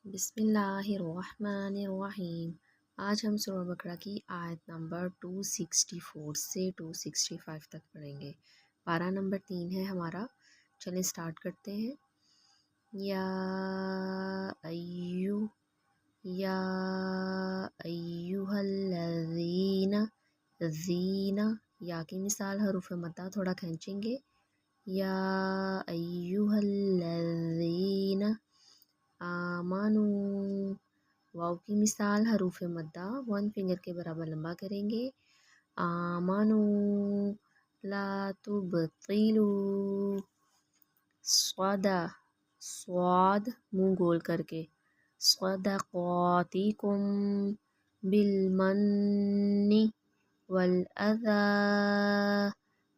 بسم اللہ الرحمن الرحیم۔ آج ہم سورہ بقرہ کی آیت نمبر 264 سے 265 تک پڑھیں گے۔ پارہ نمبر 3 ہے ہمارا۔ چلیں سٹارٹ کرتے ہیں۔ یا ایو یا ایوہ الذین، زین یا کی مثال حروف مدہ تھوڑا کھینچیں گے۔ یا ایوہ الذین آمنو، واو کی مثال حروف مدہ 1 فنگر کے برابر لمبا کریں گے۔ آمنو لا تبطلو، صاد منہ گول کر کے، صدقاتکم بالمن والاذی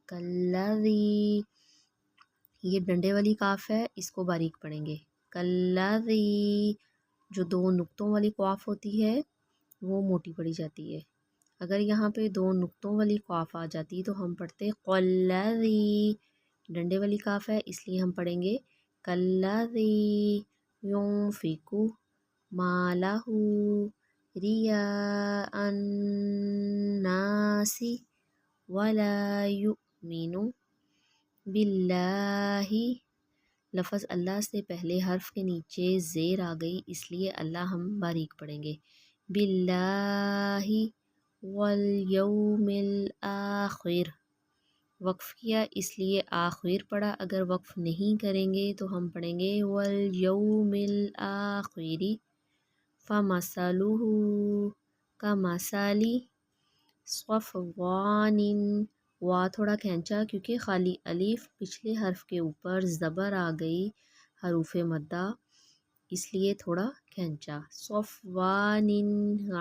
کالذی، یہ ڈنڈے والی کاف ہے، اس کو باریک پڑھیں گے۔ کالذی، جو 2 نقطوں والی قاف ہوتی ہے وہ موٹی پڑھی جاتی ہے۔ اگر یہاں پہ 2 نقطوں والی قاف آ جاتی تو ہم پڑھتے قالذی، ڈنڈے والی کاف ہے اس لیے ہم پڑھیں گے کالذی ينفق مالہ رئاء الناس ولا يؤمن باللہ، لفظ اللہ سے پہلے حرف کے نیچے زیر آ گئی اس لیے اللہ ہم باریک پڑھیں گے۔ باللہ والیوم الآخر، وقف کیا اس لیے آخر پڑھا، اگر وقف نہیں کریں گے تو ہم پڑھیں گے والیوم الآخر۔ فمثلہ کمثل صفوان، وا تھوڑا کھینچا کیونکہ خالی الف پچھلے حرف کے اوپر زبر آ گئی حروف مدہ اس لیے تھوڑا کھینچا۔ صفوان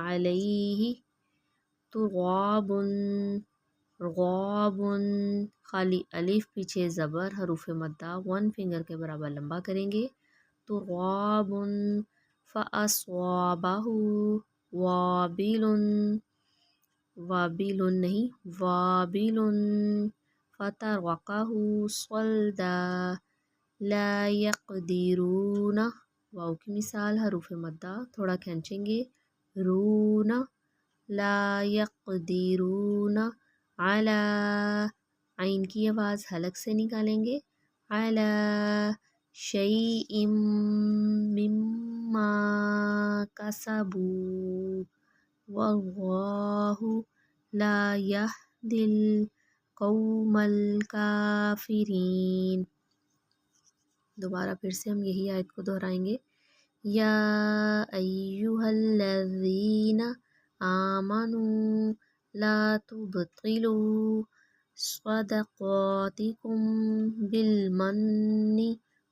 علیہ تراب، غاب، خالی الف پیچھے زبر حروف مدہ 1 فنگر کے برابر لمبا کریں گے۔ تراب فاصابہ وابل، وابل نہیں وابل، فترکہ صلدا لا یقدرون، واو کی مثال حروف مدہ تھوڑا کھینچیں گے۔ رون لا یقدرون علی، عین کی آواز حلق سے نکالیں گے۔ علی شیء مما کسبوا واللہ لا یہدی القوم الکافرین۔ دوبارہ پھر سے ہم یہی آیت کو دہرائیں گے۔ یا ایوہ الذین آمنوا لا تبطلوا صدقاتکم بالمن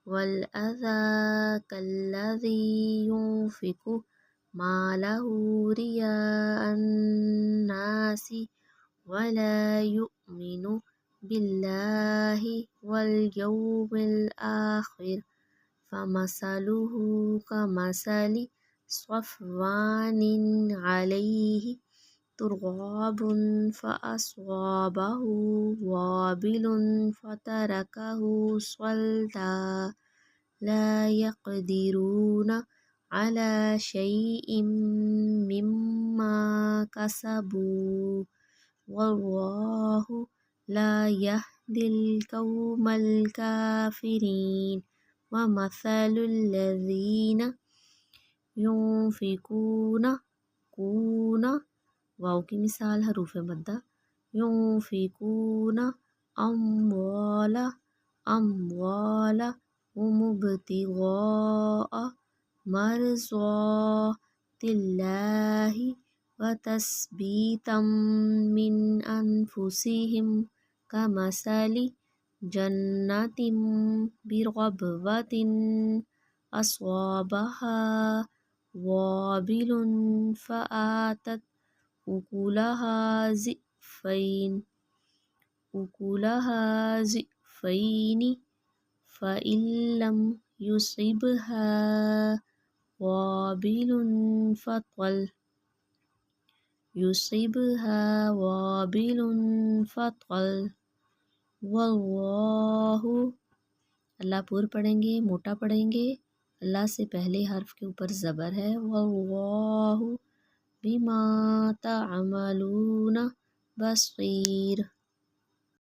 والاذی کالذی ينفق مالہ رئاء الناس ولا یؤمن باللہ والیوم الآخر فمثلہ کمثل صفوان علیہ تراب فاصابہ وابل فترکہ صلدا لا یقدرون علی شیء مما کسبوا واللہ لا یہدی القوم الکافرین۔ ومثل الذین ينفقون، کون، واو کی مثال حروف مدہ ينفقون اموالهم ابتغاء مرضات اللہ وتثبیتا من انفسهم کمثل جنۃ بربوۃ اصابها وابل فآتت أكلها ضعفین فإن لم يصبها وابل فطل واللہ، اللہ پر پڑھیں گے موٹا پڑھیں گے، اللہ سے پہلے حرف کے اوپر زبر ہے، واللہ بما تعملون بصیر۔